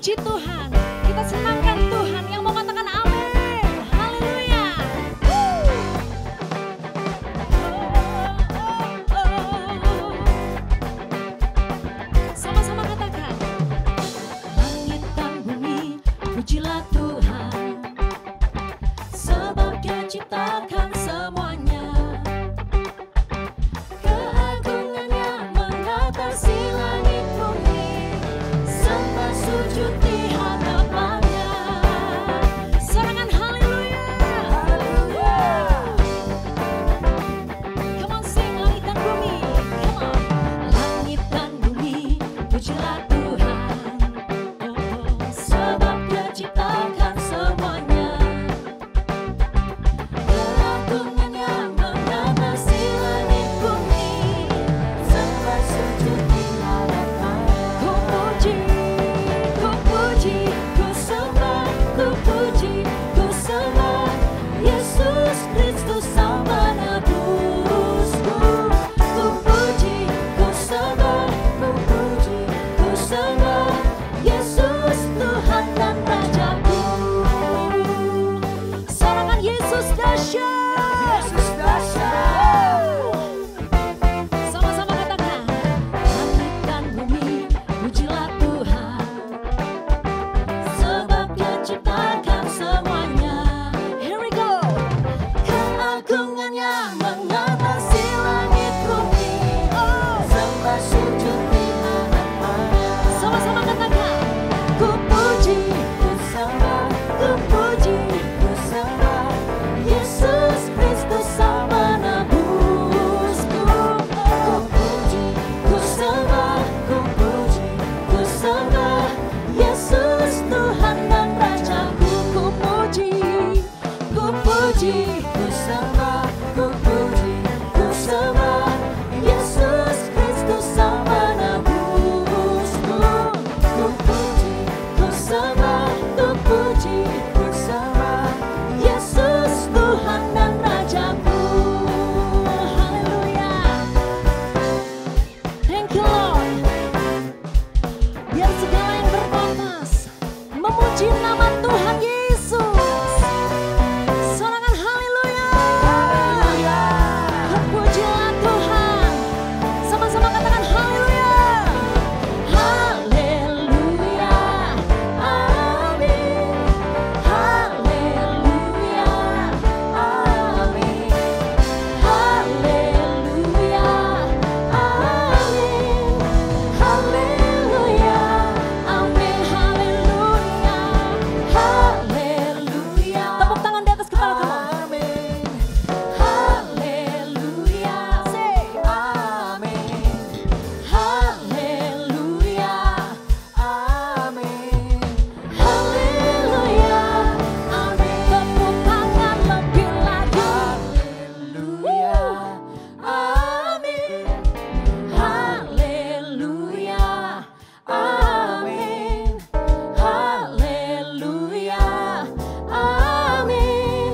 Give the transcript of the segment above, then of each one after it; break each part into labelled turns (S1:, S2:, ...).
S1: puji Tuhan, kita senangkan Tuhan. Yang mau katakan amin, haleluya. Sama-sama katakan, langit dan bumi pujilah Tuhan, sebab Dia ciptakan semuanya. Keagungannya mengatasi langit bumi, sembah sujud di hadapannya. Serangan haleluya, haleluya. Come on sing, langit dan bumi, come on. Langit dan bumi pujilah Tuhan, sebab Dia ciptakan semuanya. Keagungannya mengatasi langit bumi, sembah sujud di hadapannya. Ku puji, ku sembah, ku puji, ku sembah Yesus Kristus Sang Penebusku. Ku puji, ku sembah, ku puji, ku sembah Yesus Tuhan dan Rajaku. Sorangan Yesus dahsyat, Yesus dahsyat. Sama-sama katakan, langit dan bumi pujilah Tuhan, sebab Dia ciptakan semuanya. Here we go. Keagungannya mengatasi langit bumi, sembah sujud di hadapannya. Sama-sama katakan, ku puji, ku sembah, ku puji, ku sembah Yesus Kristus Sang Penebusku. Ku puji, ku sembah, ku puji, ku sembah Yesus Tuhan dan Rajaku. Ku puji, ku puji, ku sembah, ku puji, ku sembah Yesus Kristus Sang Penebusku. Ku puji, ku sembah, ku puji, ku sembah Yesus Tuhan dan Rajaku. Haleluya. Thank you Lord. Biar segala yang berpapas memuji nama Tuhan Yesus. Sorangan haleluya. Haleluya. Terpujilah Tuhan. Sama-sama katakan haleluya. Haleluya. Amin. Haleluya. Amin. Haleluya. Amin. Haleluya. Amin. Haleluya. Haleluya. Tepuk tangan di atas kepala kamu. Amin. Haleluya. Say amin. Haleluya. Amin. Haleluya. Amin. Tepuk tangan lebih lagi. Haleluya. Amin. Haleluya. Amin. Haleluya. Amin.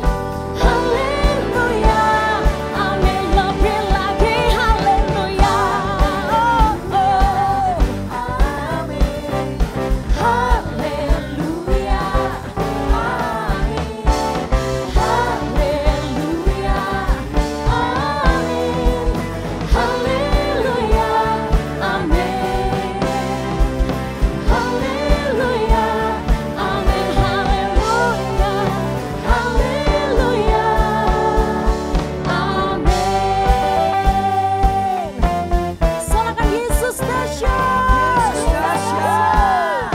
S1: Haleluya. Amin. Lebih lagi. Haleluya. Oh, oh. Amin. Haleluya. Amin. Haleluya. Amin. Haleluya. Amin. Haleluya. Amin. Haleluya. Haleluya. Amin. Sorakan Yesus dahsyat. Yesus dahsyat.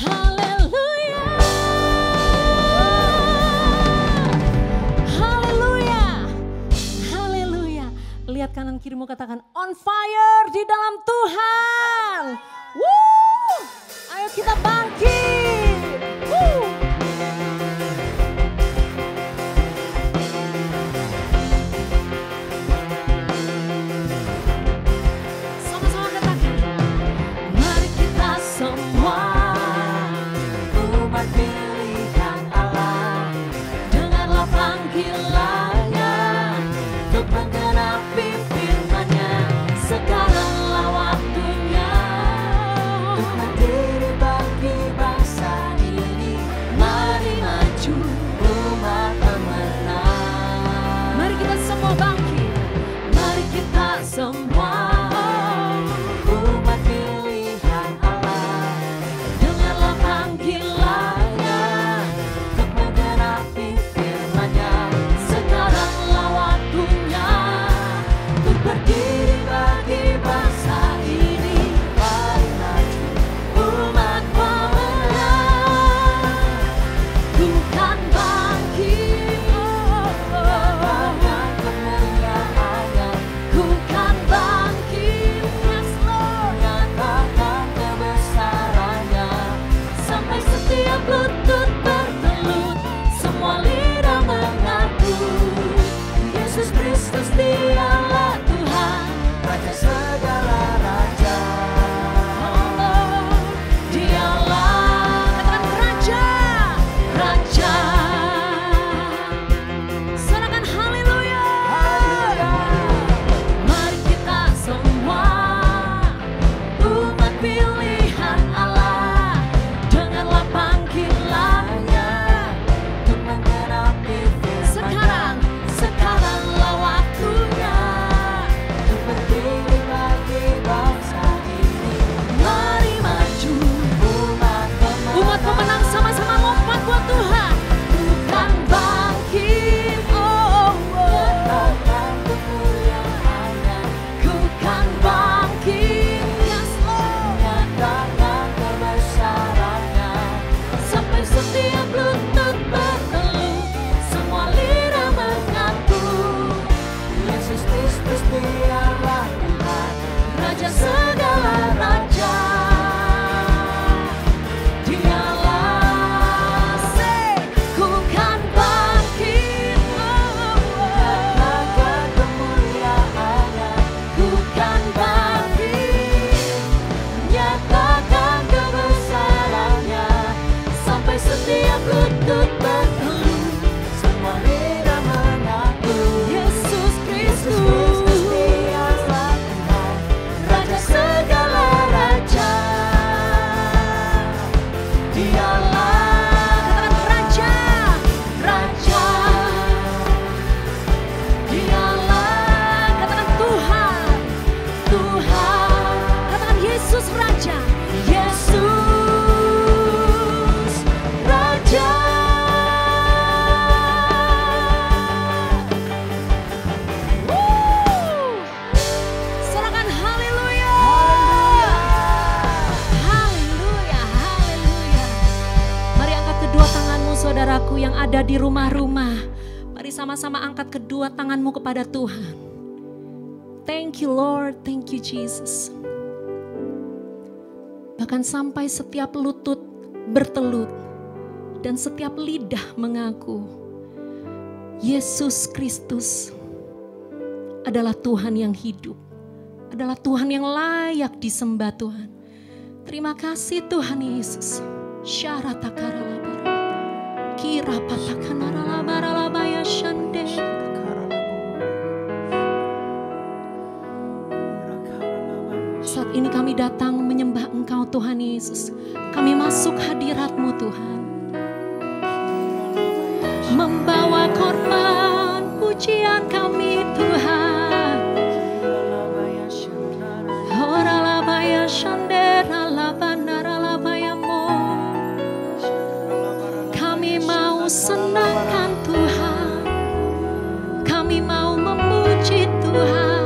S1: Haleluya. Haleluya. Haleluya. Lihat kanan kirimu, katakan on fire di dalam Tuhan. Woo! Ayo kita bangkit. Woo! Sama-sama katakan, mari kita semua umat pilihan Allah, dengarlah panggilannya untuk menggenapi firman-Nya. Sekaranglah waktu ada di rumah-rumah, mari sama-sama angkat kedua tanganmu kepada Tuhan. Thank you Lord, thank you Jesus. Bahkan sampai setiap lutut bertelut dan setiap lidah mengaku Yesus Kristus adalah Tuhan yang hidup, adalah Tuhan yang layak disembah Tuhan. Terima kasih Tuhan Yesus. Syaratakara kira patakanara labaya shande. Saat ini kami datang menyembah Engkau Tuhan Yesus. Kami masuk hadirat-Mu Tuhan, membawa korban pujian kami Tuhan. Ora labaya shandera labanara labayamu. Kami mau senangkan Tuhan, kami mau memuji Tuhan.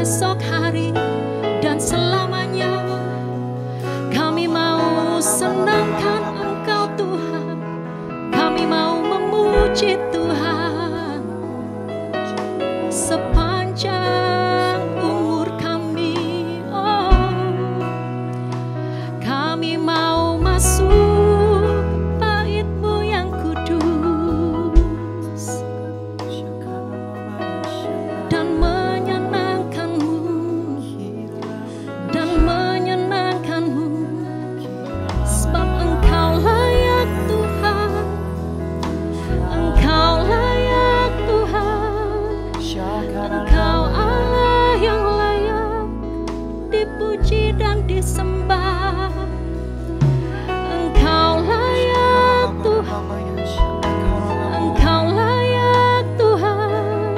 S1: Esok hari dan selamanya kami mau senangkan Engkau Tuhan, kami mau memuji Tuhan sepanjang umur kami. Oh, kami mau masuk bait-Mu yang kudus dan sebab Engkau layak Tuhan, Engkau layak Tuhan, Engkau Allah yang layak dipuji dan disembah. Engkau layak Tuhan, Engkau layak Tuhan.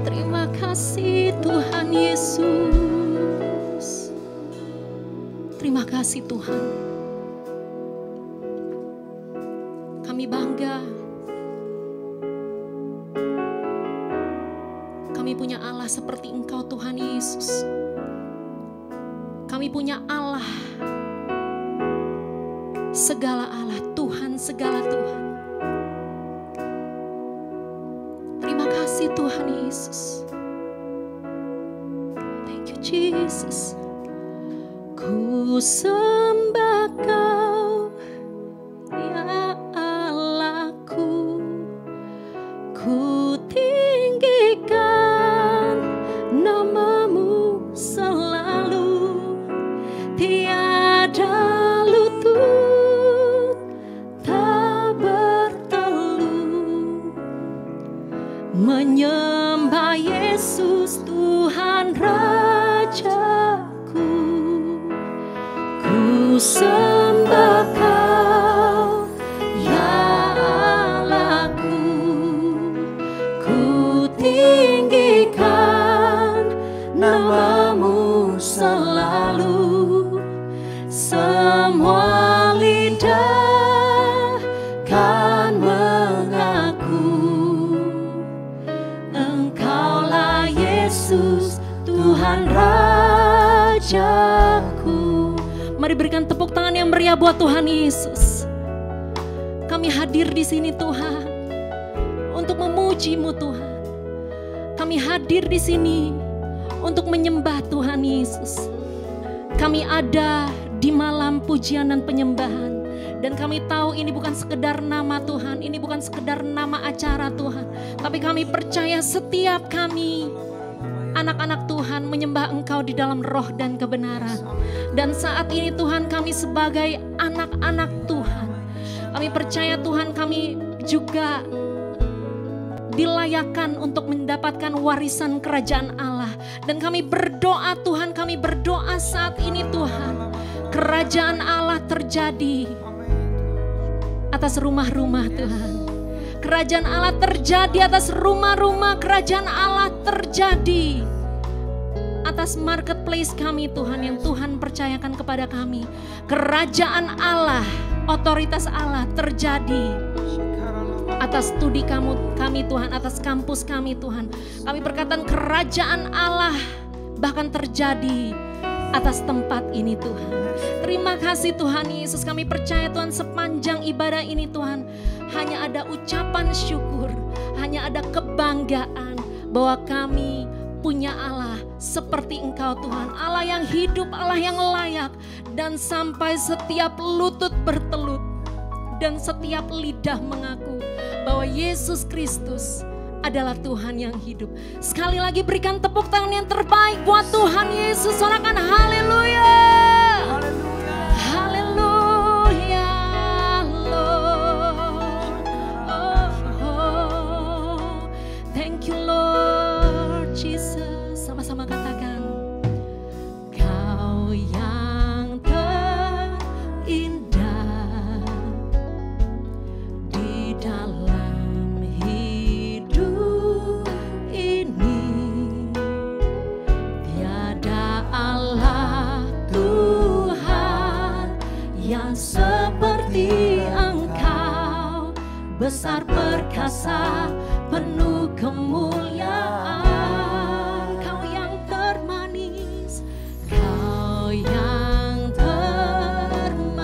S1: Terima kasih Tuhan Yesus. Terima kasih Tuhan. Kami bangga. Kami punya Allah seperti Engkau Tuhan Yesus. Kami punya Allah, segala Allah, Tuhan segala Tuhan. Terima kasih Tuhan Yesus. Thank you Jesus. Ku sembah Kau, ya Allahku, ku tinggikan nama-Mu selalu, tiada lutut tak bertelut, menyembah Yesus Tuhan Rajaku. Ku sembah Kau, ya Allahku, ku tinggikan nama-Mu selalu, semua lidah kan mengaku Engkaulah Yesus Tuhan Rajaku. Mari berikan tepuk tangan yang meriah buat Tuhan Yesus. Kami hadir di sini Tuhan untuk memuji-Mu Tuhan. Kami hadir di sini untuk menyembah Tuhan Yesus. Kami ada di malam pujian dan penyembahan. Dan kami tahu ini bukan sekedar nama Tuhan, ini bukan sekedar nama acara Tuhan. Tapi kami percaya setiap kami anak-anak Tuhan menyembah Engkau di dalam roh dan kebenaran. Dan saat ini Tuhan, kami sebagai anak-anak Tuhan, kami percaya Tuhan, kami juga dilayakkan untuk mendapatkan warisan kerajaan Allah. Dan kami berdoa Tuhan, kami berdoa saat ini Tuhan, kerajaan Allah terjadi atas rumah-rumah Tuhan. Kerajaan Allah terjadi atas rumah-rumah, kerajaan Allah terjadi atas marketplace kami Tuhan, yang Tuhan percayakan kepada kami. Kerajaan Allah, otoritas Allah terjadi atas studi kami Tuhan, atas kampus kami Tuhan. Kami berkata kerajaan Allah bahkan terjadi atas tempat ini Tuhan. Terima kasih Tuhan Yesus, kami percaya Tuhan sepanjang ibadah ini Tuhan hanya ada ucapan syukur, hanya ada kebanggaan bahwa kami punya Allah seperti Engkau Tuhan, Allah yang hidup, Allah yang layak, dan sampai setiap lutut bertelut dan setiap lidah mengaku bahwa Yesus Kristus adalah Tuhan yang hidup. Sekali lagi berikan tepuk tangan yang terbaik buat Tuhan Yesus. Sorakan haleluya. Haleluya Lord. Oh, thank you Lord Jesus. Sama-sama katakan, Kau yang terindah di dalam hidup ini, tiada Allah Tuhan yang seperti Engkau, besar perkasa penuh kemuliaan. Kau yang termanis, Kau yang termanis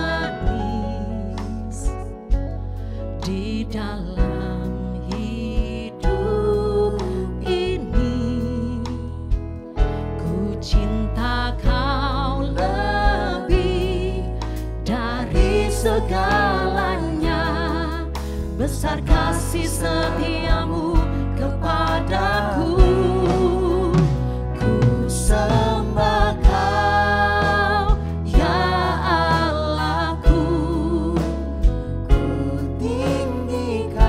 S1: di dalam hidup ini. Ku cinta Kau lebih dari segalanya, besar kasih setiamu kepadaku. Ku sembah Kau ya Allahku, ku tinggikan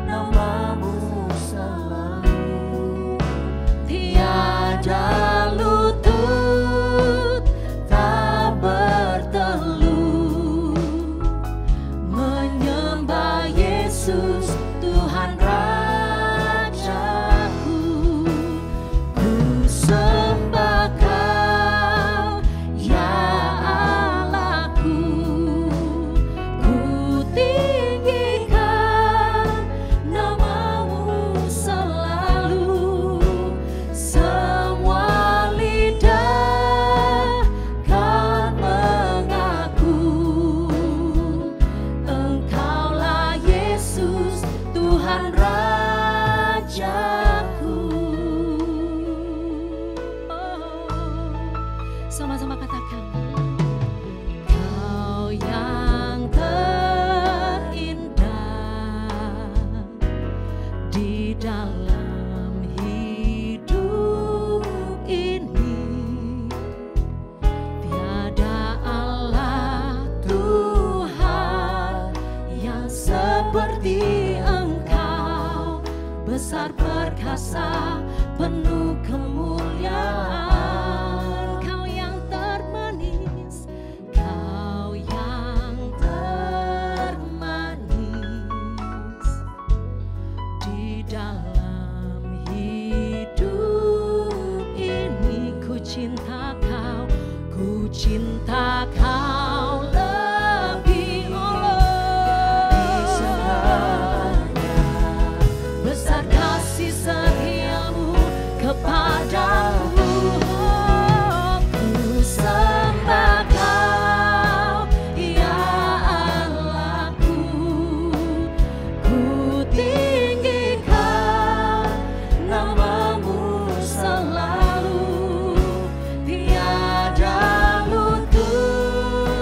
S1: namamu selalu. Tiada lutut tak bertelut menyembah Yesus Tuhan Rajaku. Ku sembah Kau ya Allahku, ku tinggikan namamu selalu. Semua lidah kan mengaku Engkaulah Yesus Tuhan Rajaku. Sama-sama katakan, Kau yang terindah di dalam hidup ini, tiada Allah Tuhan yang seperti Engkau, besar perkasa penuh kemuliaan. Kau yang termanis, Kau yang termanis di dalam hidup ini. Ku cinta Kau, ku cinta Kau lebih, besar kasih setiamu kepadaku. Ku sembah Kau ya Allahku, ku tinggikan namamu selalu. Tiada lutut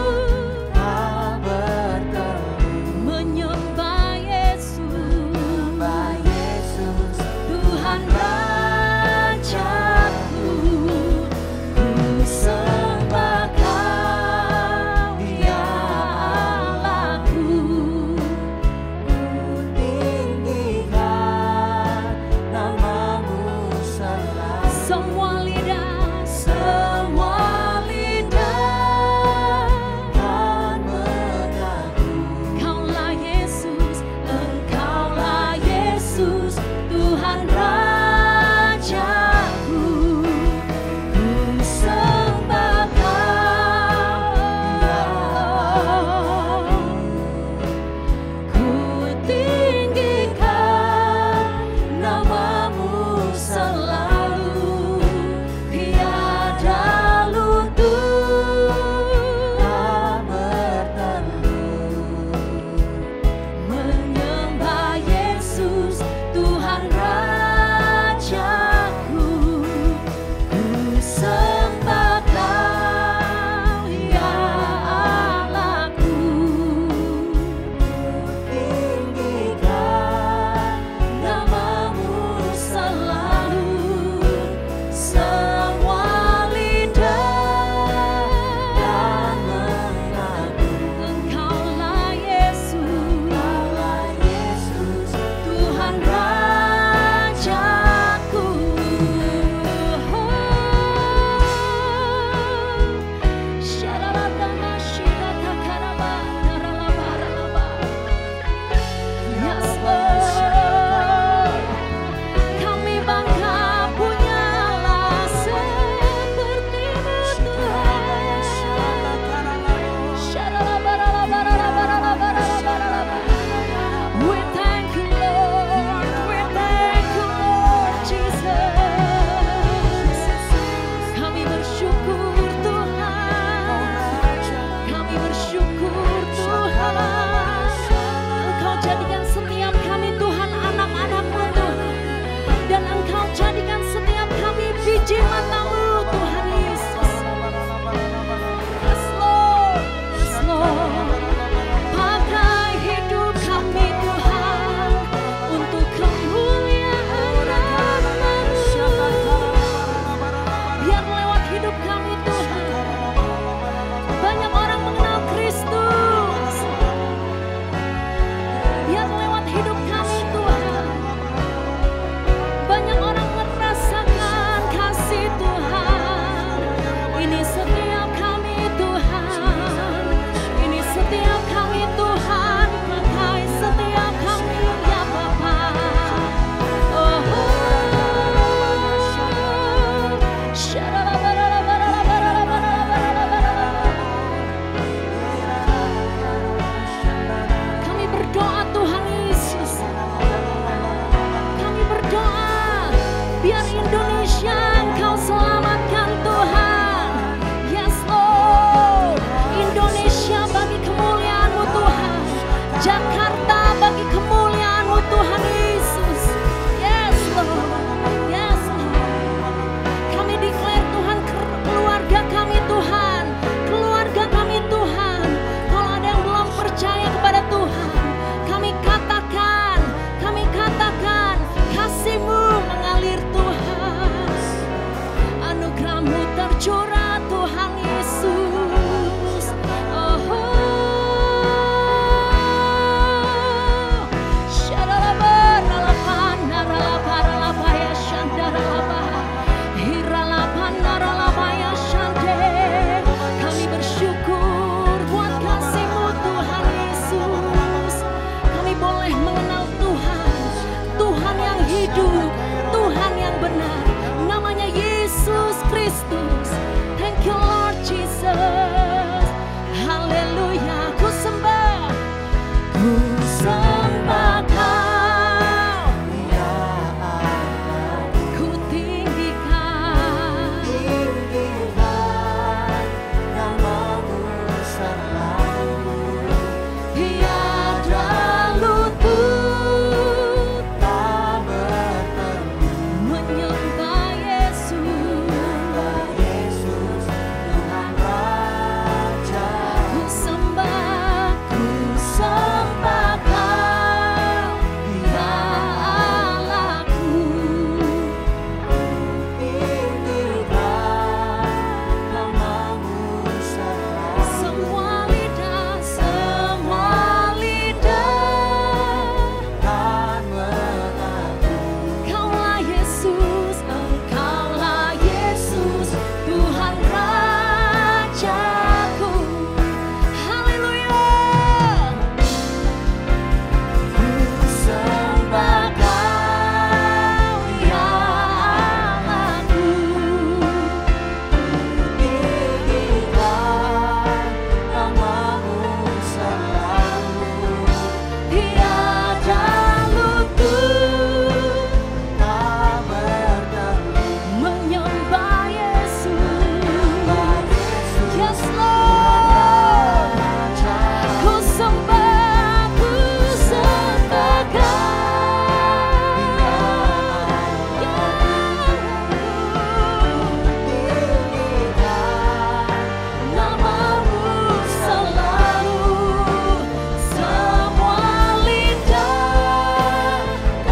S1: Kristus. Thank you Lord Jesus. Haleluya, ku sembah Kau,
S2: Ya Allah,
S1: ku tinggikan
S2: tinggikan namamu selalu,
S1: tiada lutut
S2: tak bertemu.
S1: menyembah Yesus.
S2: Yesus Tuhan Raja,
S1: Ku sembah Kau, ya Allahku.
S2: tinggikan namamu selalu.
S1: Semua lidah
S2: Dan mengaku
S1: Kaulah Yesus, Engkaulah Yesus, Tuhan Rajaku. Haleluya.
S2: ku sembah Kau,
S1: Ya Allahku.
S2: tinggikan namamu selalu,
S1: Tiada lutut
S2: tak bertemu.
S1: menyembah Yesus. Yes
S2: Yesus
S1: Lord.
S2: Raja,
S1: Ku sembah Kau. Namamu selalu, semua lidah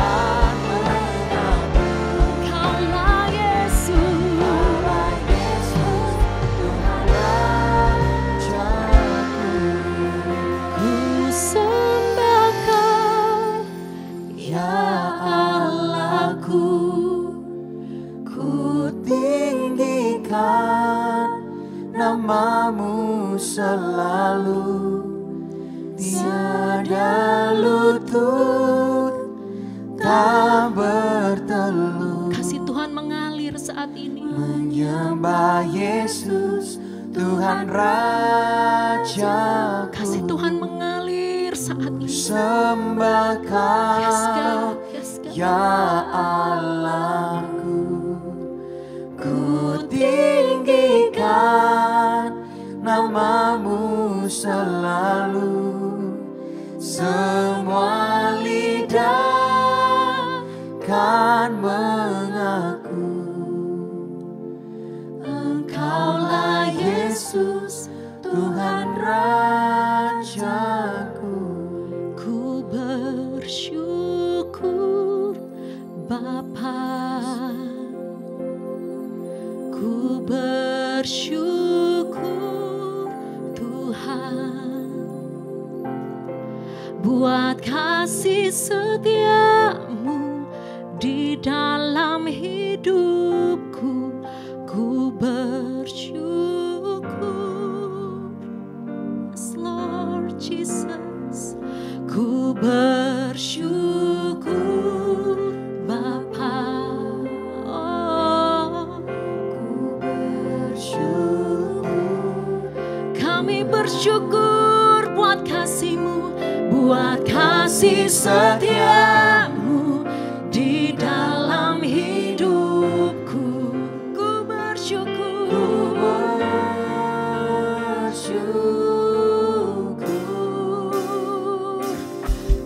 S2: dan mengaku
S1: Kaulah Yesus.
S2: Yesus Tuhan Rajaku.
S1: Ku sembah Kau,
S2: Ya Allahku, ku tinggikan namamu selalu, tiada lutut tak bertelut.
S1: kasih Tuhan mengalir saat ini.
S2: Menyembah Yesus Tuhan Rajaku,
S1: Kasih Tuhan mengalir saat ini.
S2: sembah
S1: Yes
S2: Kau,
S1: God, yes God.
S2: ya Allahku. Ku tinggikan namamu selalu, semua lidah kan mengaku Engkaulah Yesus Tuhan Rajaku.
S1: Ku bersyukur Bapa, ku bersyukur Tuhan buat kasih setiamu di dalam hidupku. Ku bersyukur, yes Lord Jesus. Ku bersyukur Bapa, oh,
S2: Ku bersyukur,
S1: kami bersyukur buat kasih-Mu, buat kasih setiamu di dalam hidupku. Ku bersyukur,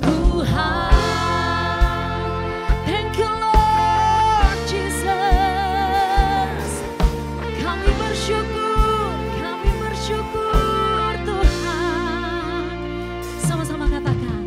S1: Tuhan. Thank you Lord Jesus. Kami bersyukur Tuhan. Sama-sama katakan,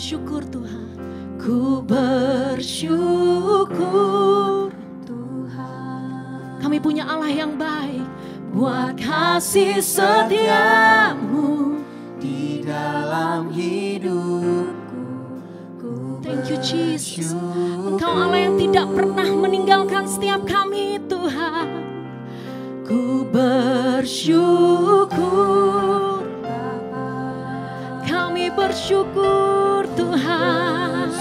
S1: bersyukur Tuhan. Ku bersyukur Tuhan. Kami punya Allah yang baik. Buat kasih setiamu
S2: di dalam hidupku.
S1: Thank you Jesus. Engkau Allah yang tidak pernah meninggalkan setiap kami Tuhan. Ku bersyukur, kami bersyukur Tuhan.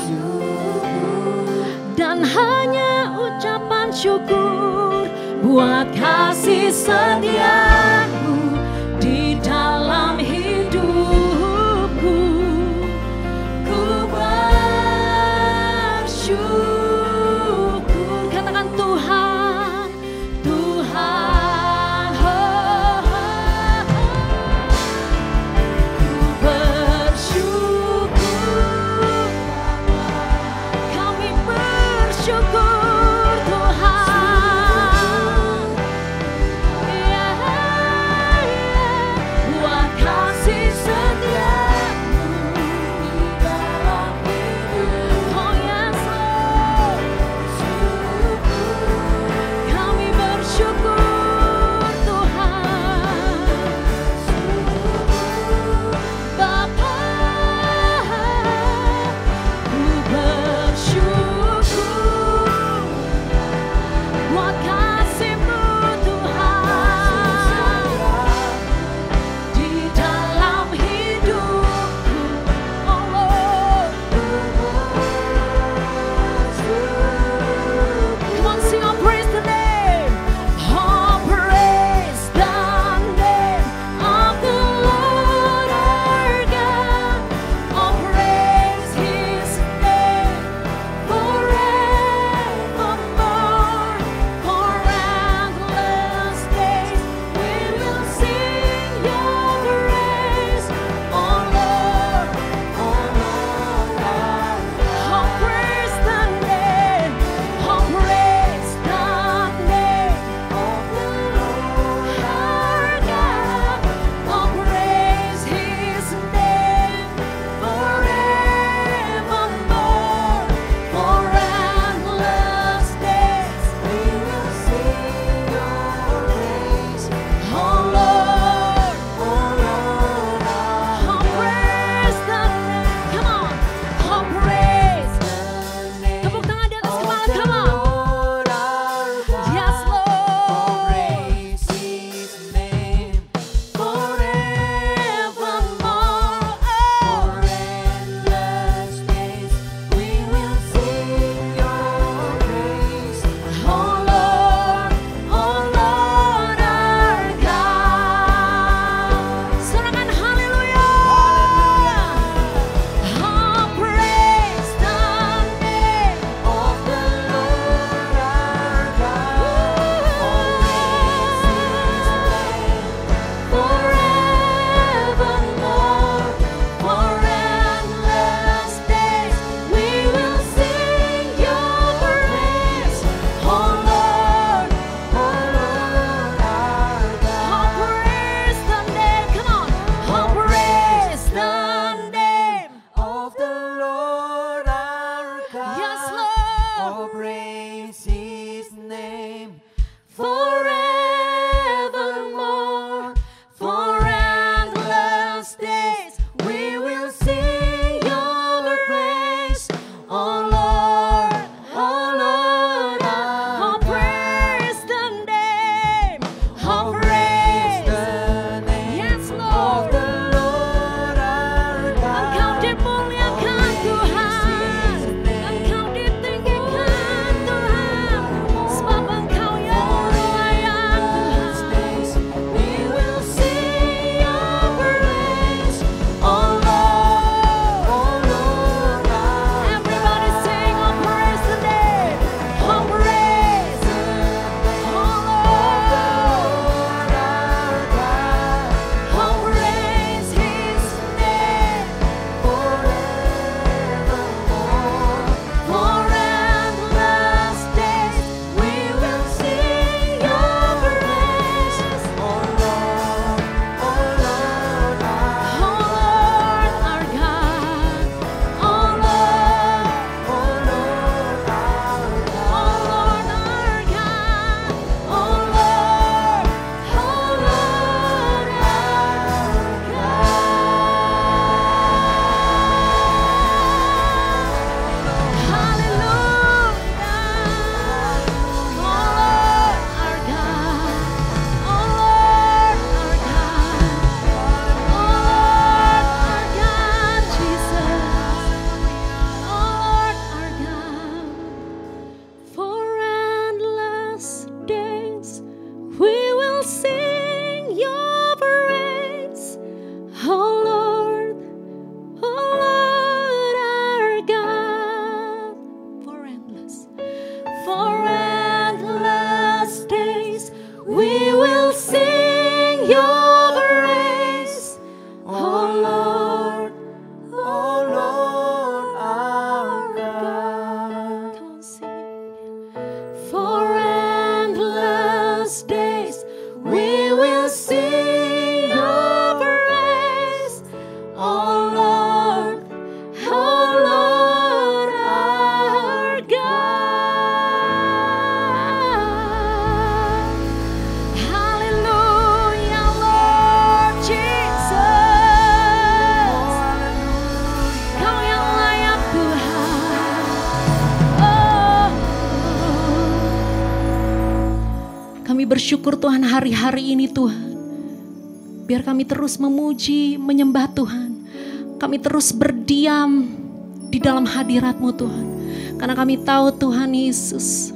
S1: Dan hanya ucapan syukur buat kasih setiamu di dalam hidupku. Ku bersyukur. Katakan Tuhan, Tuhan, ku bersyukur. Kami bersyukur Tuhan. Kami bersyukur Tuhan hari-hari ini Tuhan. Biar kami terus memuji, menyembah Tuhan. Kami terus berdiam di dalam hadirat-Mu Tuhan. Karena kami tahu Tuhan Yesus,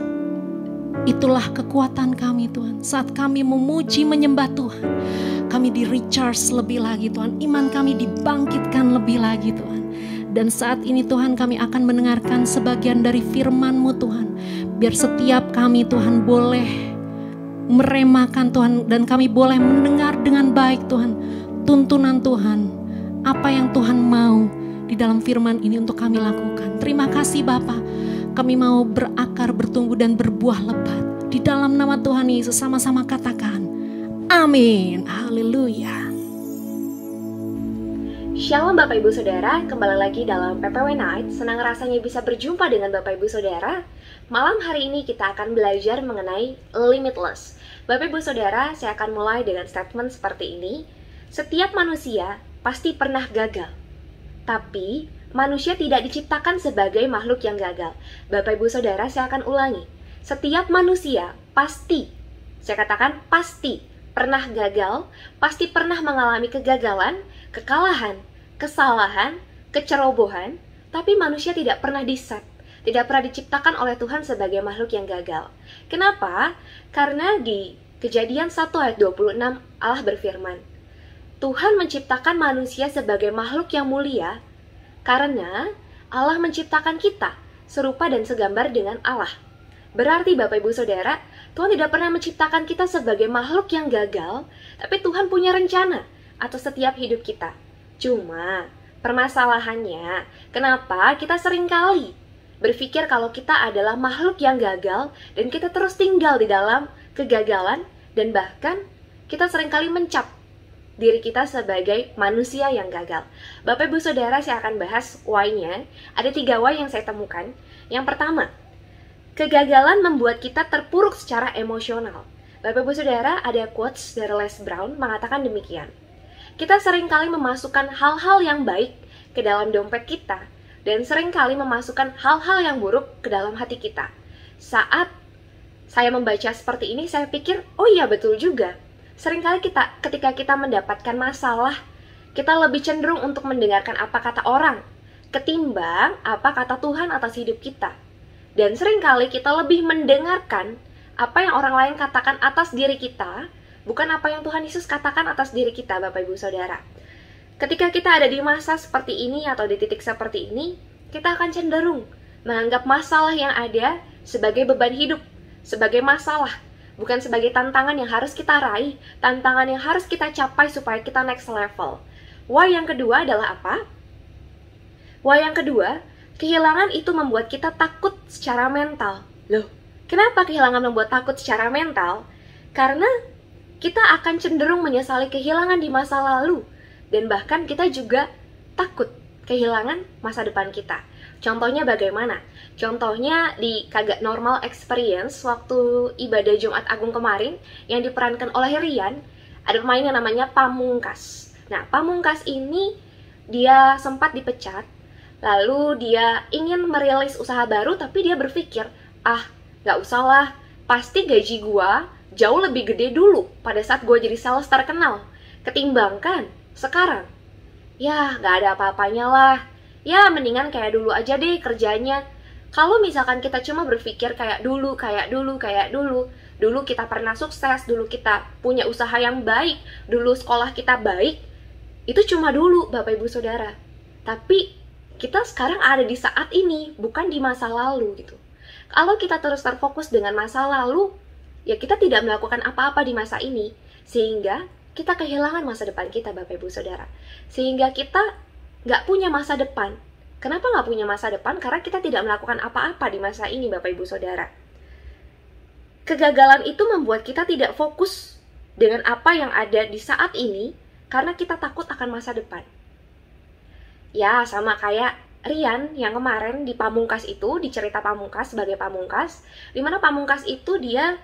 S1: itulah kekuatan kami Tuhan. Saat kami memuji, menyembah Tuhan, kami di-recharge lebih lagi Tuhan. Iman kami dibangkitkan lebih lagi Tuhan. Dan saat ini Tuhan kami akan mendengarkan sebagian dari firman-Mu Tuhan. Biar setiap kami Tuhan boleh meremakan Tuhan, dan kami boleh mendengar dengan baik Tuhan tuntunan Tuhan, apa yang Tuhan mau di dalam firman ini untuk kami lakukan. Terima kasih Bapa, kami mau berakar, bertumbuh dan berbuah lebat. Di dalam nama Tuhan Yesus sama-sama katakan amin. Haleluya.
S3: Shalom Bapak Ibu Saudara, kembali lagi dalam PPW Night. Senang rasanya bisa berjumpa dengan Bapak Ibu Saudara. Malam hari ini kita akan belajar mengenai limitless. Bapak Ibu Saudara, saya akan mulai dengan statement seperti ini. Setiap manusia pasti pernah gagal. Tapi manusia tidak diciptakan sebagai makhluk yang gagal. Bapak Ibu Saudara, saya akan ulangi. Setiap manusia pasti, saya katakan pasti, pernah gagal, pasti pernah mengalami kegagalan, kekalahan, kesalahan, kecerobohan, tapi manusia tidak pernah diset, tidak pernah diciptakan oleh Tuhan sebagai makhluk yang gagal. Kenapa? Karena di Kejadian 1 ayat 26 Allah berfirman, Tuhan menciptakan manusia sebagai makhluk yang mulia karena Allah menciptakan kita serupa dan segambar dengan Allah. Berarti Bapak Ibu Saudara, Tuhan tidak pernah menciptakan kita sebagai makhluk yang gagal, tapi Tuhan punya rencana atas setiap hidup kita. Cuma permasalahannya, kenapa kita seringkali berpikir kalau kita adalah makhluk yang gagal dan kita terus tinggal di dalam kegagalan, dan bahkan kita seringkali mencap diri kita sebagai manusia yang gagal. Bapak Ibu Saudara, saya akan bahas why-nya. Ada 3 why yang saya temukan. Yang pertama, kegagalan membuat kita terpuruk secara emosional. Bapak Ibu Saudara, ada quotes dari Les Brown mengatakan demikian. Kita seringkali memasukkan hal-hal yang baik ke dalam dompet kita, dan seringkali memasukkan hal-hal yang buruk ke dalam hati kita. Saat saya membaca seperti ini, saya pikir, oh iya betul juga. Seringkali ketika kita mendapatkan masalah, kita lebih cenderung untuk mendengarkan apa kata orang, ketimbang apa kata Tuhan atas hidup kita. Dan seringkali kita lebih mendengarkan apa yang orang lain katakan atas diri kita, bukan apa yang Tuhan Yesus katakan atas diri kita, Bapak Ibu Saudara. Ketika kita ada di masa seperti ini atau di titik seperti ini, kita akan cenderung menganggap masalah yang ada sebagai beban hidup, sebagai masalah, bukan sebagai tantangan yang harus kita raih, tantangan yang harus kita capai supaya kita next level. Why yang kedua adalah apa? Why yang kedua, kehilangan itu membuat kita takut secara mental. Loh, kenapa kehilangan membuat takut secara mental? Karena kita akan cenderung menyesali kehilangan di masa lalu, dan bahkan kita juga takut kehilangan masa depan kita. Contohnya bagaimana? Contohnya di Kagak Normal Experience waktu ibadah Jumat Agung kemarin yang diperankan oleh Rian, ada pemain yang namanya Pamungkas. Nah, Pamungkas ini dia sempat dipecat, lalu dia ingin merilis usaha baru, tapi dia berpikir, gak usah lah, pasti gaji gua jauh lebih gede dulu pada saat gua jadi sales terkenal, ketimbangkan sekarang. Ya, gak ada apa-apanya lah. Ya, mendingan kayak dulu aja deh kerjanya. Kalau misalkan kita cuma berpikir kayak dulu, dulu kita pernah sukses, dulu kita punya usaha yang baik, dulu sekolah kita baik, itu cuma dulu, Bapak Ibu Saudara. Tapi kita sekarang ada di saat ini, bukan di masa lalu gitu. Kalau kita terus terfokus dengan masa lalu, ya kita tidak melakukan apa-apa di masa ini, sehingga kita kehilangan masa depan kita, Bapak Ibu Saudara. Sehingga kita nggak punya masa depan. Kenapa nggak punya masa depan? Karena kita tidak melakukan apa-apa di masa ini, Bapak Ibu Saudara. Kegagalan itu membuat kita tidak fokus dengan apa yang ada di saat ini, karena kita takut akan masa depan. Ya, sama kayak Rian yang kemarin di Pamungkas itu, di cerita Pamungkas sebagai Pamungkas, dimana Pamungkas itu dia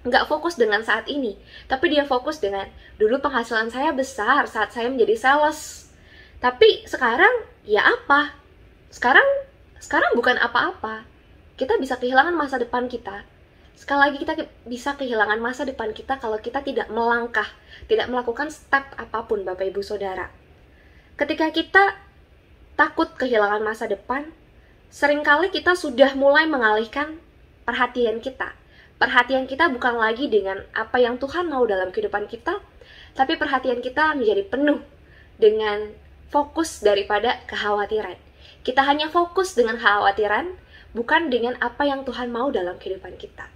S3: nggak fokus dengan saat ini, tapi dia fokus dengan dulu penghasilan saya besar saat saya menjadi sales. Tapi sekarang ya apa? Sekarang bukan apa-apa. Kita bisa kehilangan masa depan kita. Sekali lagi kita bisa kehilangan masa depan kita kalau kita tidak melangkah, tidak melakukan step apapun Bapak Ibu Saudara. Ketika kita takut kehilangan masa depan, seringkali kita sudah mulai mengalihkan perhatian kita. Perhatian kita bukan lagi dengan apa yang Tuhan mau dalam kehidupan kita, tapi perhatian kita menjadi penuh dengan fokus daripada kekhawatiran. Kita hanya fokus dengan kekhawatiran, bukan dengan apa yang Tuhan mau dalam kehidupan kita.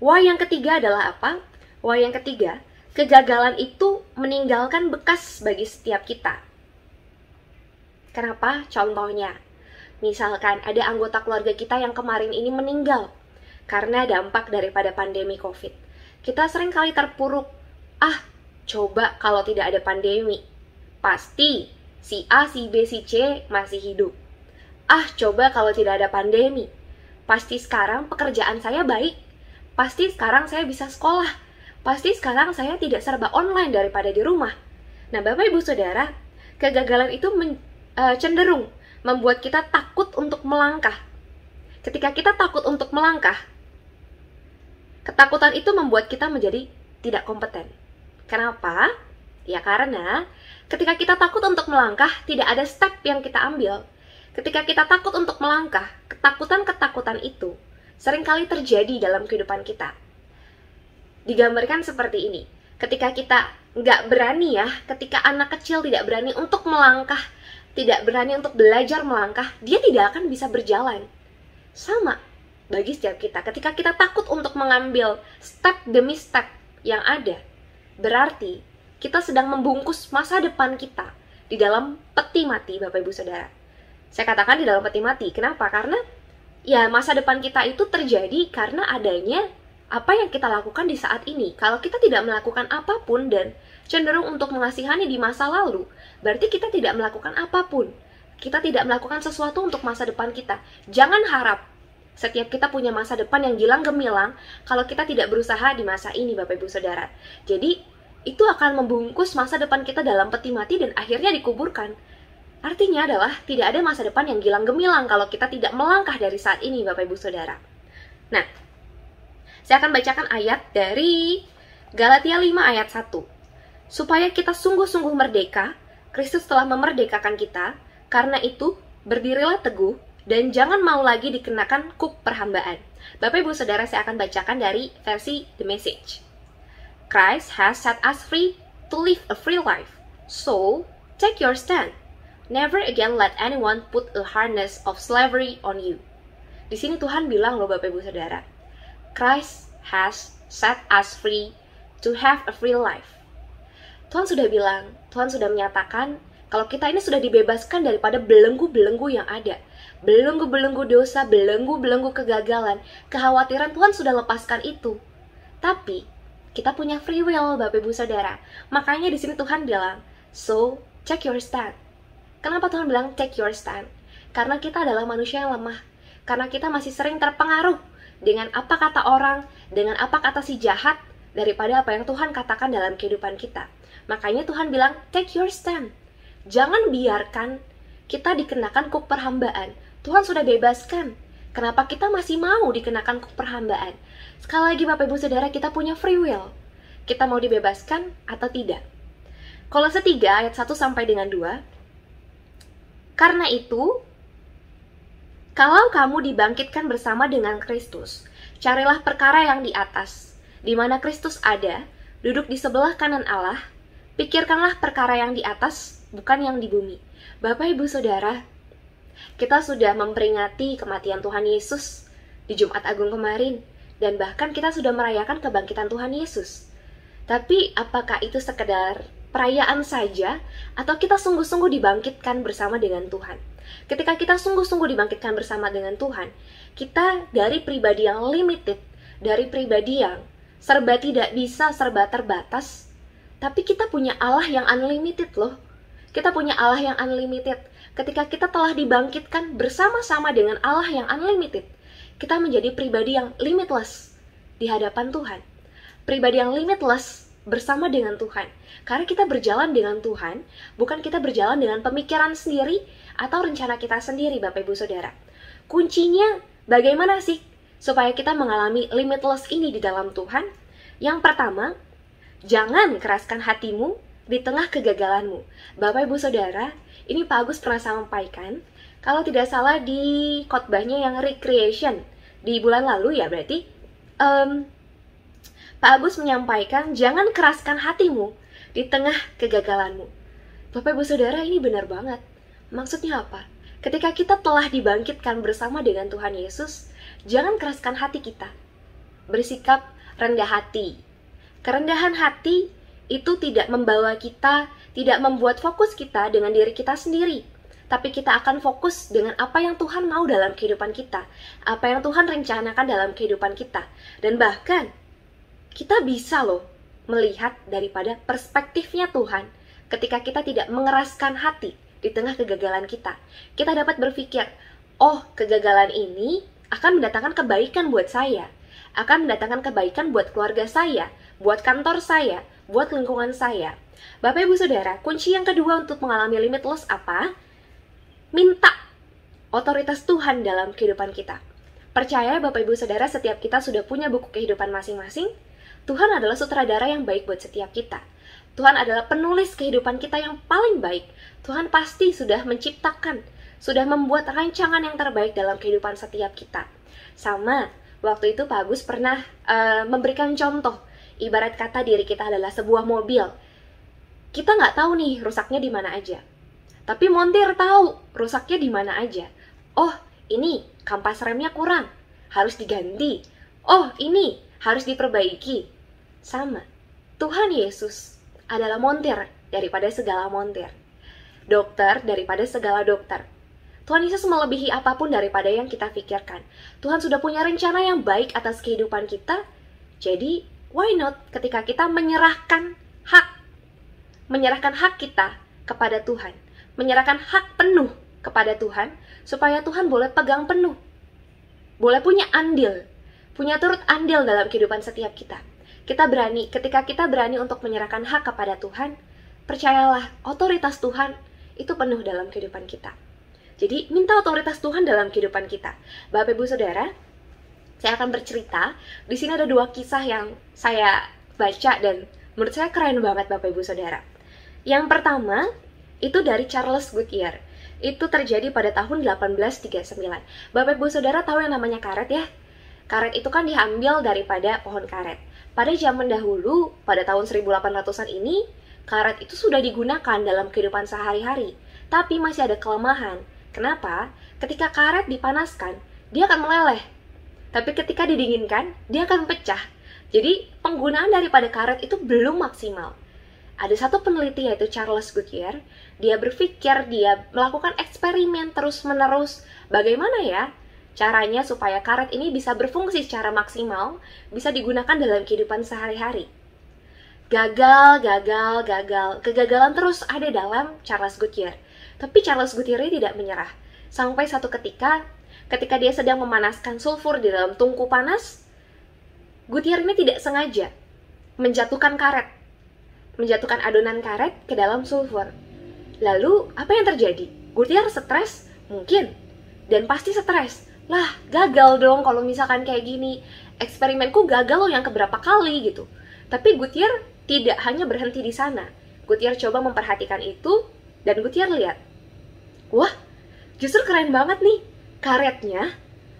S3: Why yang ketiga adalah apa? Why yang ketiga, kegagalan itu meninggalkan bekas bagi setiap kita. Kenapa? Contohnya, misalkan ada anggota keluarga kita yang kemarin ini meninggal karena dampak daripada pandemi COVID. Kita sering kali terpuruk, coba kalau tidak ada pandemi, pasti si A, si B, si C masih hidup. Coba kalau tidak ada pandemi, pasti sekarang pekerjaan saya baik, pasti sekarang saya bisa sekolah, pasti sekarang saya tidak serba online daripada di rumah. Nah, Bapak Ibu Saudara, kegagalan itu cenderung membuat kita takut untuk melangkah. Ketika kita takut untuk melangkah, ketakutan itu membuat kita menjadi tidak kompeten. Kenapa? Ya karena ketika kita takut untuk melangkah, tidak ada step yang kita ambil. Ketika kita takut untuk melangkah, ketakutan-ketakutan itu seringkali terjadi dalam kehidupan kita. Digambarkan seperti ini. Ketika kita nggak berani ketika anak kecil tidak berani untuk melangkah, tidak berani untuk belajar melangkah, dia tidak akan bisa berjalan. Sama bagi setiap kita. Ketika kita takut untuk mengambil step demi step yang ada, berarti kita sedang membungkus masa depan kita di dalam peti mati, Bapak Ibu Saudara. Saya katakan di dalam peti mati. Kenapa? Karena ya masa depan kita itu terjadi karena adanya apa yang kita lakukan di saat ini. Kalau kita tidak melakukan apapun dan cenderung untuk mengasihani di masa lalu, berarti kita tidak melakukan apapun. Kita tidak melakukan sesuatu untuk masa depan kita. Jangan harap setiap kita punya masa depan yang gilang gemilang kalau kita tidak berusaha di masa ini, Bapak Ibu Saudara. Jadi itu akan membungkus masa depan kita dalam peti mati dan akhirnya dikuburkan. Artinya adalah tidak ada masa depan yang gilang gemilang kalau kita tidak melangkah dari saat ini, Bapak Ibu Saudara. Nah, saya akan bacakan ayat dari Galatia 5 ayat 1. Supaya kita sungguh-sungguh merdeka, Kristus telah memerdekakan kita, karena itu berdirilah teguh dan jangan mau lagi dikenakan kuk perhambaan. Bapak Ibu Saudara, saya akan bacakan dari versi The Message. Christ has set us free to live a free life. So, take your stand. Never again let anyone put a harness of slavery on you. Di sini Tuhan bilang loh Bapak Ibu Saudara, Christ has set us free to have a free life. Tuhan sudah bilang, Tuhan sudah menyatakan kalau kita ini sudah dibebaskan daripada belenggu-belenggu yang ada. Belenggu-belenggu dosa, belenggu-belenggu kegagalan, kekhawatiran, Tuhan sudah lepaskan itu. Tapi kita punya free will, Bapak Ibu Saudara. Makanya di sini Tuhan bilang, so take your stand. Kenapa Tuhan bilang take your stand? Karena kita adalah manusia yang lemah. Karena kita masih sering terpengaruh dengan apa kata orang, dengan apa kata si jahat, daripada apa yang Tuhan katakan dalam kehidupan kita. Makanya Tuhan bilang take your stand. Jangan biarkan kita dikenakan kuk perhambaan. Tuhan sudah bebaskan. Kenapa kita masih mau dikenakan kuk perhambaan? Sekali lagi Bapak Ibu Saudara, kita punya free will. Kita mau dibebaskan atau tidak. Kolose 3 ayat 1 sampai dengan 2. Karena itu, kalau kamu dibangkitkan bersama dengan Kristus, carilah perkara yang di atas, di mana Kristus ada, duduk di sebelah kanan Allah. Pikirkanlah perkara yang di atas, bukan yang di bumi. Bapak Ibu Saudara, kita sudah memperingati kematian Tuhan Yesus di Jumat Agung kemarin, dan bahkan kita sudah merayakan kebangkitan Tuhan Yesus. Tapi apakah itu sekedar perayaan saja, atau kita sungguh-sungguh dibangkitkan bersama dengan Tuhan? Ketika kita sungguh-sungguh dibangkitkan bersama dengan Tuhan, kita dari pribadi yang limited, dari pribadi yang serba tidak bisa, serba terbatas, tapi kita punya Allah yang unlimited loh. Kita punya Allah yang unlimited. Ketika kita telah dibangkitkan bersama-sama dengan Allah yang unlimited, kita menjadi pribadi yang limitless di hadapan Tuhan. Pribadi yang limitless bersama dengan Tuhan. Karena kita berjalan dengan Tuhan, bukan kita berjalan dengan pemikiran sendiri atau rencana kita sendiri, Bapak Ibu Saudara. Kuncinya bagaimana sih supaya kita mengalami limitless ini di dalam Tuhan? Yang pertama, jangan keraskan hatimu di tengah kegagalanmu. Bapak Ibu Saudara, ini Pak Agus pernah sampaikan, kalau tidak salah di khotbahnya yang recreation di bulan lalu ya, berarti Pak Agus menyampaikan jangan keraskan hatimu di tengah kegagalanmu. Bapak Ibu Saudara, ini benar banget. Maksudnya apa? Ketika kita telah dibangkitkan bersama dengan Tuhan Yesus, jangan keraskan hati kita. Bersikap rendah hati. Kerendahan hati itu tidak membawa kita, tidak membuat fokus kita dengan diri kita sendiri. Tapi kita akan fokus dengan apa yang Tuhan mau dalam kehidupan kita. Apa yang Tuhan rencanakan dalam kehidupan kita. Dan bahkan, kita bisa loh melihat daripada perspektifnya Tuhan ketika kita tidak mengeraskan hati di tengah kegagalan kita. Kita dapat berpikir, oh kegagalan ini akan mendatangkan kebaikan buat saya, akan mendatangkan kebaikan buat keluarga saya, buat kantor saya, buat lingkungan saya. Bapak Ibu Saudara, kunci yang kedua untuk mengalami limitless apa? Minta otoritas Tuhan dalam kehidupan kita. Percaya Bapak Ibu Saudara, setiap kita sudah punya buku kehidupan masing-masing. Tuhan adalah sutradara yang baik buat setiap kita. Tuhan adalah penulis kehidupan kita yang paling baik. Tuhan pasti sudah menciptakan, sudah membuat rancangan yang terbaik dalam kehidupan setiap kita. Sama, waktu itu Pak Agus pernah memberikan contoh. Ibarat kata diri kita adalah sebuah mobil. Kita nggak tahu nih rusaknya di mana aja. Tapi montir tahu rusaknya di mana aja. Oh, ini kampas remnya kurang, harus diganti. Oh, ini harus diperbaiki. Sama, Tuhan Yesus adalah montir daripada segala montir. Dokter daripada segala dokter. Tuhan Yesus melebihi apapun daripada yang kita pikirkan. Tuhan sudah punya rencana yang baik atas kehidupan kita. Jadi, why not ketika kita menyerahkan hak kita kepada Tuhan. Menyerahkan hak penuh kepada Tuhan, supaya Tuhan boleh pegang penuh. Boleh punya andil, punya turut andil dalam kehidupan setiap kita. Ketika kita berani untuk menyerahkan hak kepada Tuhan, percayalah, otoritas Tuhan itu penuh dalam kehidupan kita. Jadi, minta otoritas Tuhan dalam kehidupan kita. Bapak Ibu Saudara, saya akan bercerita. Di sini ada 2 kisah yang saya baca dan menurut saya keren banget Bapak Ibu Saudara. Yang pertama, itu dari Charles Goodyear. Itu terjadi pada tahun 1839. Bapak Ibu Saudara tahu yang namanya karet ya? Karet itu kan diambil daripada pohon karet. Pada zaman dahulu, pada tahun 1800-an ini, karet itu sudah digunakan dalam kehidupan sehari-hari. Tapi masih ada kelemahan. Kenapa? Ketika karet dipanaskan, dia akan meleleh. Tapi ketika didinginkan, dia akan pecah. Jadi, penggunaan daripada karet itu belum maksimal. Ada satu peneliti yaitu Charles Goodyear, dia berpikir, dia melakukan eksperimen terus-menerus. Bagaimana ya caranya supaya karet ini bisa berfungsi secara maksimal, bisa digunakan dalam kehidupan sehari-hari. Gagal. Kegagalan terus ada dalam Charles Goodyear. Tapi Charles Goodyear ini tidak menyerah. Sampai satu ketika dia sedang memanaskan sulfur di dalam tungku panas, Goodyear ini tidak sengaja menjatuhkan adonan karet ke dalam sulfur. Lalu, apa yang terjadi? Goodyear stres? Mungkin. Dan pasti stres. Lah, gagal dong kalau misalkan kayak gini. Eksperimenku gagal loh yang keberapa kali gitu. Tapi Goodyear tidak hanya berhenti di sana. Goodyear coba memperhatikan itu, dan Goodyear lihat, wah, justru keren banget nih. Karetnya,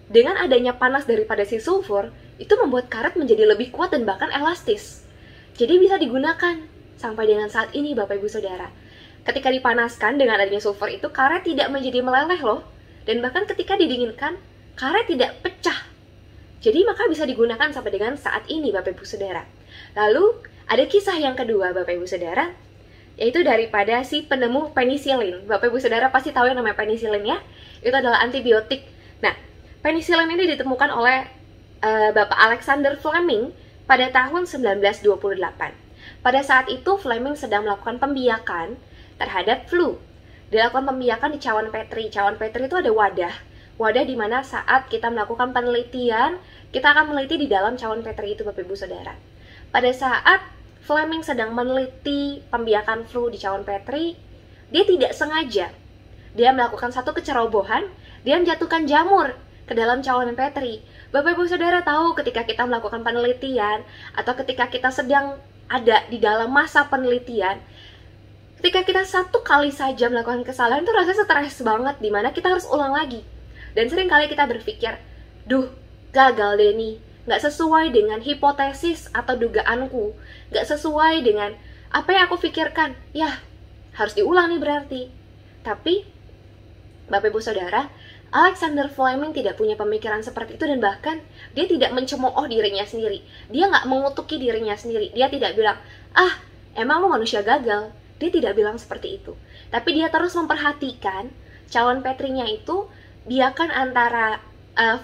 S3: dengan adanya panas daripada si sulfur, itu membuat karet menjadi lebih kuat dan bahkan elastis. Jadi bisa digunakan sampai dengan saat ini Bapak Ibu Saudara. Ketika dipanaskan dengan adanya sulfur itu, karet tidak menjadi meleleh loh. Dan bahkan ketika didinginkan, karet tidak pecah. Jadi maka bisa digunakan sampai dengan saat ini Bapak Ibu Saudara. Lalu ada kisah yang kedua Bapak Ibu Saudara, yaitu daripada si penemu penisilin. Bapak Ibu Saudara pasti tahu yang namanya penisilin ya. Itu adalah antibiotik. Nah, penisilin ini ditemukan oleh Bapak Alexander Fleming pada tahun 1928. Pada saat itu Fleming sedang melakukan pembiakan terhadap flu. Dilakukan pembiakan di cawan Petri. Cawan Petri itu ada wadah di mana saat kita melakukan penelitian, kita akan meneliti di dalam cawan Petri itu Bapak Ibu Saudara. Pada saat Fleming sedang meneliti pembiakan flu di cawan Petri, dia tidak sengaja. Dia melakukan satu kecerobohan, dia menjatuhkan jamur ke dalam cawan Petri. Bapak Ibu Saudara tahu ketika kita melakukan penelitian atau ketika kita sedang ada di dalam masa penelitian, ketika kita satu kali saja melakukan kesalahan itu rasanya stres banget, dimana kita harus ulang lagi. Dan sering kali kita berpikir, duh gagal deh nih, gak sesuai dengan hipotesis atau dugaanku, gak sesuai dengan apa yang aku pikirkan, ya harus diulang nih berarti. Tapi Bapak Ibu Saudara, Alexander Fleming tidak punya pemikiran seperti itu, dan bahkan dia tidak mencemooh dirinya sendiri. Dia nggak mengutuki dirinya sendiri. Dia tidak bilang, ah emang lu manusia gagal. Dia tidak bilang seperti itu. Tapi dia terus memperhatikan cawan Petrinya itu, biarkan antara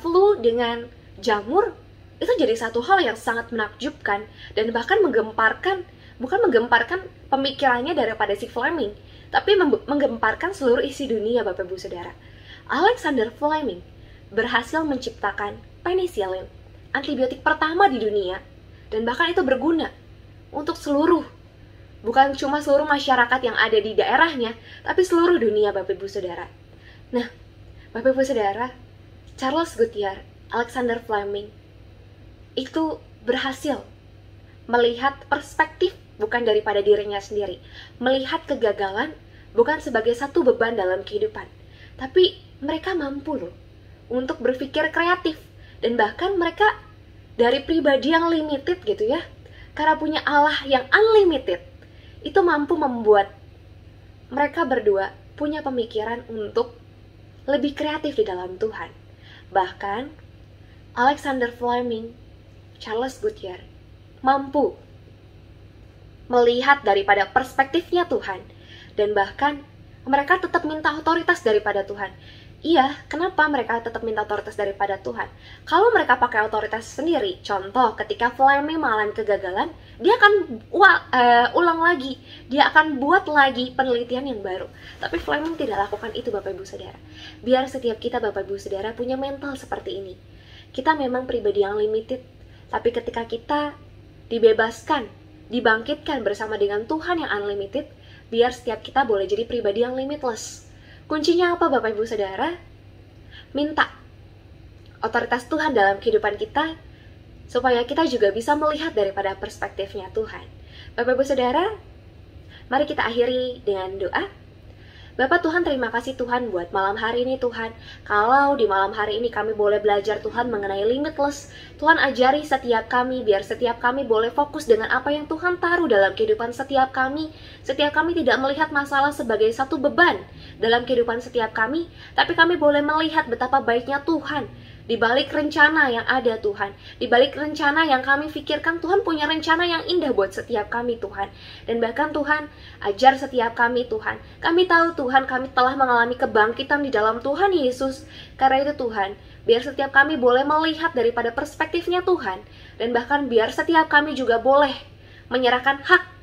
S3: flu dengan jamur itu jadi satu hal yang sangat menakjubkan dan bahkan menggemparkan, bukan menggemparkan pemikirannya daripada si Fleming, tapi menggemparkan seluruh isi dunia. Bapak Ibu Saudara, Alexander Fleming berhasil menciptakan penicillin, antibiotik pertama di dunia, dan bahkan itu berguna untuk seluruh, bukan cuma seluruh masyarakat yang ada di daerahnya, tapi seluruh dunia, Bapak Ibu Saudara. Nah, Bapak Ibu Saudara, Charles Goodyear, Alexander Fleming itu berhasil melihat perspektif bukan daripada dirinya sendiri, melihat kegagalan bukan sebagai satu beban dalam kehidupan, tapi mereka mampu loh untuk berpikir kreatif, dan bahkan mereka dari pribadi yang limited gitu ya, karena punya Allah yang unlimited, itu mampu membuat mereka berdua punya pemikiran untuk lebih kreatif di dalam Tuhan. Bahkan Alexander Fleming, Charles Goodyear mampu melihat daripada perspektifnya Tuhan, dan bahkan mereka tetap minta otoritas daripada Tuhan. Iya, kenapa mereka tetap minta otoritas daripada Tuhan? Kalau mereka pakai otoritas sendiri, contoh ketika Fleming mengalami kegagalan, dia akan ulang lagi, dia akan buat lagi penelitian yang baru. Tapi Fleming tidak lakukan itu, Bapak Ibu Saudara. Biar setiap kita, Bapak Ibu Saudara, punya mental seperti ini. Kita memang pribadi yang limited, tapi ketika kita dibebaskan, dibangkitkan bersama dengan Tuhan yang unlimited, biar setiap kita boleh jadi pribadi yang limitless. Kuncinya apa, Bapak Ibu Saudara? Minta otoritas Tuhan dalam kehidupan kita, supaya kita juga bisa melihat daripada perspektifnya Tuhan. Bapak Ibu Saudara, mari kita akhiri dengan doa. Bapak Tuhan, terima kasih Tuhan buat malam hari ini Tuhan. Kalau di malam hari ini kami boleh belajar Tuhan mengenai limitless, Tuhan ajari setiap kami, biar setiap kami boleh fokus dengan apa yang Tuhan taruh dalam kehidupan setiap kami. Setiap kami tidak melihat masalah sebagai satu beban dalam kehidupan setiap kami, tapi kami boleh melihat betapa baiknya Tuhan di balik rencana yang ada Tuhan, di balik rencana yang kami pikirkan, Tuhan punya rencana yang indah buat setiap kami Tuhan. Dan bahkan Tuhan, ajar setiap kami Tuhan. Kami tahu Tuhan, kami telah mengalami kebangkitan di dalam Tuhan Yesus. Karena itu Tuhan, biar setiap kami boleh melihat daripada perspektifnya Tuhan. Dan bahkan biar setiap kami juga boleh menyerahkan hak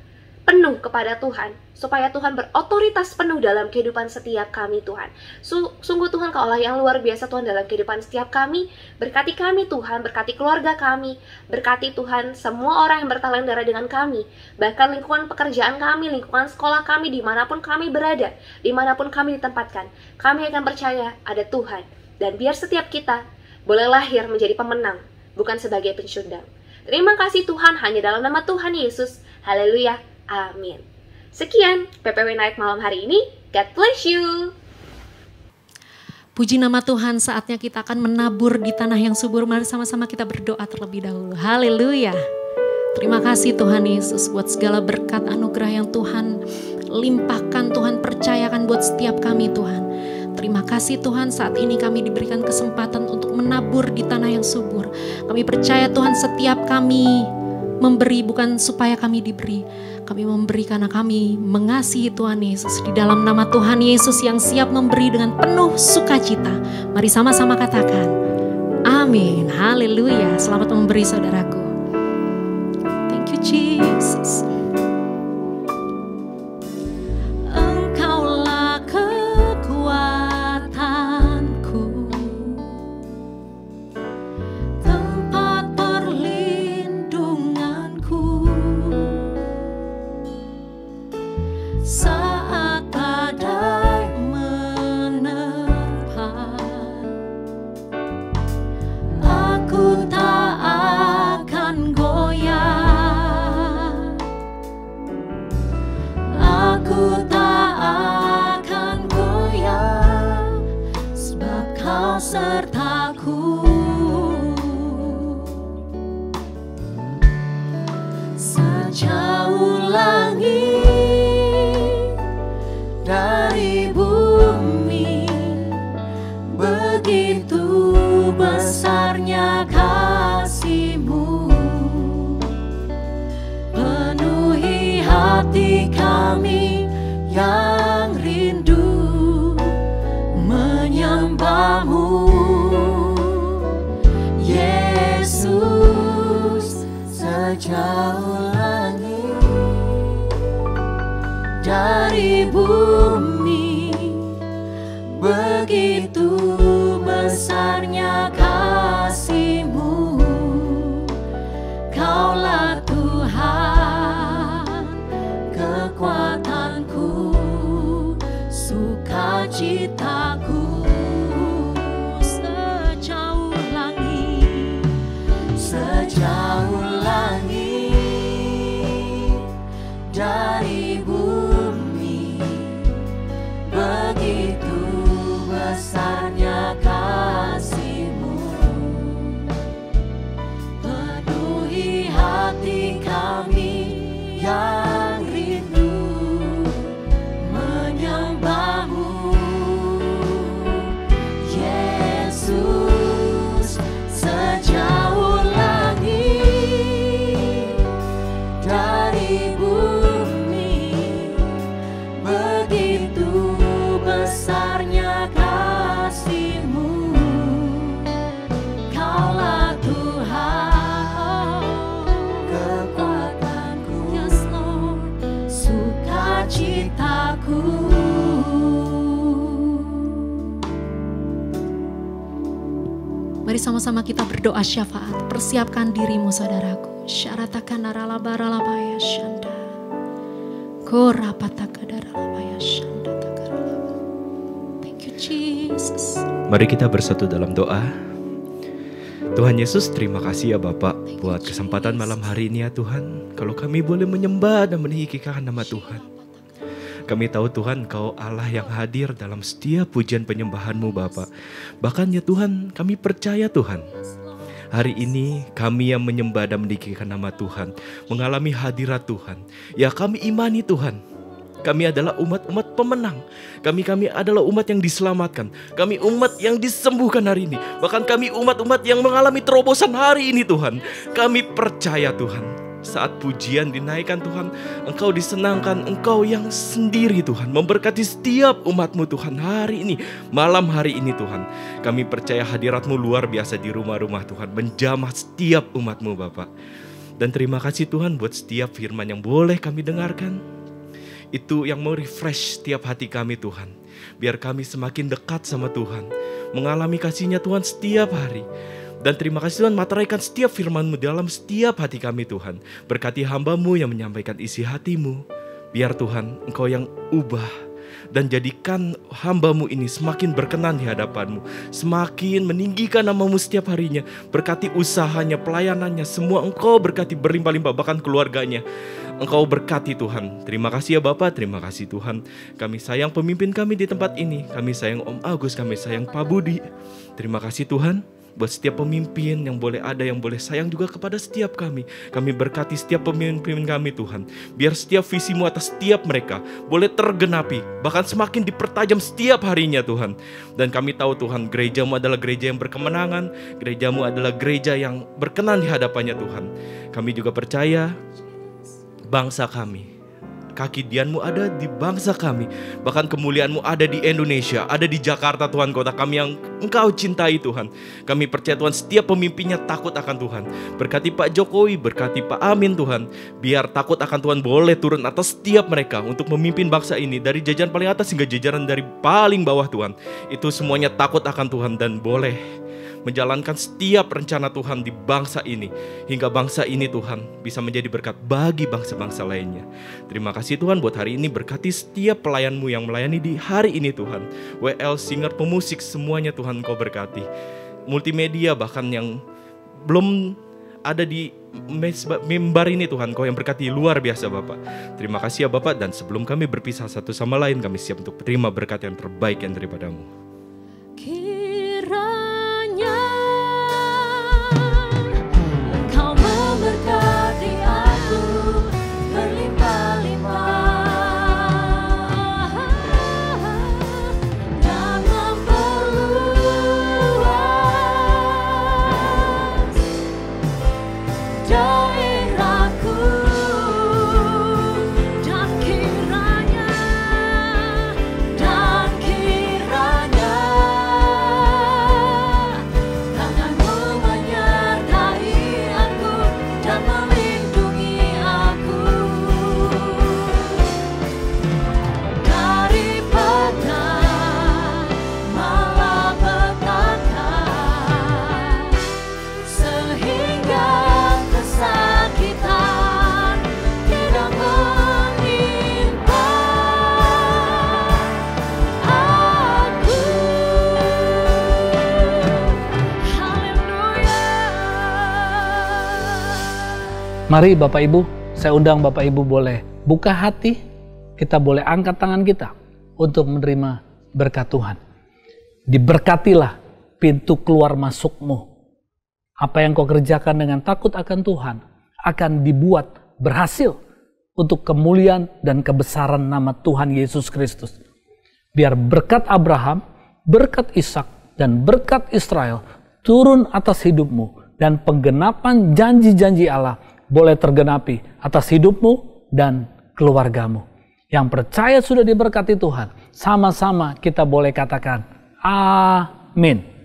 S3: penuh kepada Tuhan, supaya Tuhan berotoritas penuh dalam kehidupan setiap kami Tuhan. Sungguh Tuhan, Kau Allah yang luar biasa Tuhan dalam kehidupan setiap kami. Berkati kami Tuhan, berkati keluarga kami, berkati Tuhan semua orang yang bertalent darah dengan kami, bahkan lingkungan pekerjaan kami, lingkungan sekolah kami, dimanapun kami berada, dimanapun kami ditempatkan, kami akan percaya ada Tuhan. Dan biar setiap kita boleh lahir menjadi pemenang, bukan sebagai pencundang. Terima kasih Tuhan, hanya dalam nama Tuhan Yesus. Haleluya. Amin. Sekian PPW Night malam hari ini. God bless you.
S1: Puji nama Tuhan, saatnya kita akan menabur di tanah yang subur. Mari sama-sama kita berdoa terlebih dahulu. Haleluya. Terima kasih Tuhan Yesus buat segala berkat anugerah yang Tuhan limpahkan, Tuhan percayakan buat setiap kami Tuhan. Terima kasih Tuhan, saat ini kami diberikan kesempatan untuk menabur di tanah yang subur. Kami percaya Tuhan, setiap kami memberi bukan supaya kami diberi, kami memberi karena kami mengasihi Tuhan Yesus. Di dalam nama Tuhan Yesus yang siap memberi dengan penuh sukacita, mari sama-sama katakan amin. Haleluya. Selamat memberi saudaraku. Thank you Jesus. Engkaulah kekuatanku, tempat perlindunganku saat badai menerpa. sertaku. Sejauh langit dari bumi, begitu besarnya kasih-Mu. Penuhi hati kami yang rindu menyembah-Mu, Yesus.
S2: Sejauh langit
S1: dari bumi, begitu besarnya kasih-Mu. Kaulah Tuhan, kekuatanku, sukacitaku. Sejauh langit,
S2: sejauh langit dari bumi, begitu besarnya kasih-Mu. Penuhi hati kami yang rindu menyembah-Mu, Yesus. Sejauh langit dari bumi, begitu besarnya kasih-Mu. Kaulah Tuhan, kekuatanku,
S1: yes Lord, sukacitaku. Mari sama-sama kita berdoa syafaat. Persiapkan dirimu saudaraku. Syaratakan daralabaralabaya syanda. Korapataka daralabaya syanda takaralaba. Thank you Jesus.
S4: Mari kita bersatu dalam doa. Tuhan Yesus, terima kasih ya Bapak buat kesempatan malam hari ini ya Tuhan. Kalau kami boleh menyembah dan meninggikan nama Tuhan. Kami tahu Tuhan, Kau Allah yang hadir dalam setiap pujian penyembahan-Mu Bapak. Bahkan ya Tuhan, kami percaya Tuhan, hari ini kami yang menyembah dan meninggikan nama Tuhan, mengalami hadirat Tuhan. Ya kami imani Tuhan, kami adalah umat-umat pemenang. Kami adalah umat yang diselamatkan. Kami umat yang disembuhkan hari ini. Bahkan kami umat-umat yang mengalami terobosan hari ini Tuhan. Kami percaya Tuhan, saat pujian dinaikkan Tuhan, Engkau disenangkan, Engkau yang sendiri Tuhan memberkati setiap umat-Mu Tuhan hari ini, malam hari ini Tuhan. Kami percaya hadirat-Mu luar biasa di rumah-rumah Tuhan, menjamah setiap umat-Mu Bapak. Dan terima kasih Tuhan buat setiap firman yang boleh kami dengarkan. Itu yang mau refresh setiap hati kami Tuhan. Biar kami semakin dekat sama Tuhan, mengalami kasih-Nya Tuhan setiap hari. Dan terima kasih Tuhan, materaikan setiap firman-Mu dalam setiap hati kami Tuhan. Berkati hamba-Mu yang menyampaikan isi hati-Mu. Biar Tuhan, Engkau yang ubah dan jadikan hamba-Mu ini semakin berkenan di hadapan-Mu, semakin meninggikan nama-Mu setiap harinya. Berkati usahanya, pelayanannya, semua Engkau berkati berlimpah-limpah, bahkan keluarganya Engkau berkati Tuhan. Terima kasih ya Bapak, terima kasih Tuhan. Kami sayang pemimpin kami di tempat ini. Kami sayang Om Agus, kami sayang Pak Budi. Terima kasih Tuhan buat setiap pemimpin yang boleh ada, yang boleh sayang juga kepada setiap kami. Kami berkati setiap pemimpin kami Tuhan. Biar setiap visi-Mu atas setiap mereka boleh tergenapi, bahkan semakin dipertajam setiap harinya Tuhan. Dan kami tahu Tuhan, gereja-Mu adalah gereja yang berkemenangan. Gereja-Mu adalah gereja yang berkenan di hadapannya Tuhan. Kami juga percaya bangsa kami, kaki dian-Mu ada di bangsa kami. Bahkan kemuliaan-Mu ada di Indonesia, ada di Jakarta Tuhan, kota kami yang Engkau cintai Tuhan. Kami percaya Tuhan, setiap pemimpinnya takut akan Tuhan. Berkati Pak Jokowi, berkati Pak Amin Tuhan. Biar takut akan Tuhan boleh turun atas setiap mereka untuk memimpin bangsa ini, dari jajaran paling atas hingga jajaran dari paling bawah Tuhan. Itu semuanya takut akan Tuhan dan boleh menjalankan setiap rencana Tuhan di bangsa ini, hingga bangsa ini Tuhan bisa menjadi berkat bagi bangsa-bangsa lainnya. Terima kasih Tuhan buat hari ini, berkati setiap pelayan-Mu yang melayani di hari ini Tuhan. WL, singer, pemusik, semuanya Tuhan Kau berkati. Multimedia bahkan yang belum ada di mimbar ini Tuhan, Kau yang berkati luar biasa Bapak. Terima kasih ya Bapak, dan sebelum kami berpisah satu sama lain, kami siap untuk terima berkat yang terbaik yang daripada-Mu.
S1: kiranya Engkau memberkati aku berlimpah-limpah dan memperluas daerahku, dan kiranya tangan-Mu menyertai aku dan melindungi aku daripada malapetaka, sehingga kesakitan tidak menimpa aku. Haleluya.
S5: Mari Bapak Ibu, saya undang Bapak Ibu boleh buka hati, kita boleh angkat tangan kita untuk menerima berkat Tuhan. Diberkatilah pintu keluar masukmu. Apa yang kau kerjakan dengan takut akan Tuhan akan dibuat berhasil untuk kemuliaan dan kebesaran nama Tuhan Yesus Kristus. Biar berkat Abraham, berkat Ishak, dan berkat Israel turun atas hidupmu, dan penggenapan janji-janji Allah boleh tergenapi atas hidupmu dan keluargamu. Yang percaya sudah diberkati Tuhan, sama-sama kita boleh katakan amin.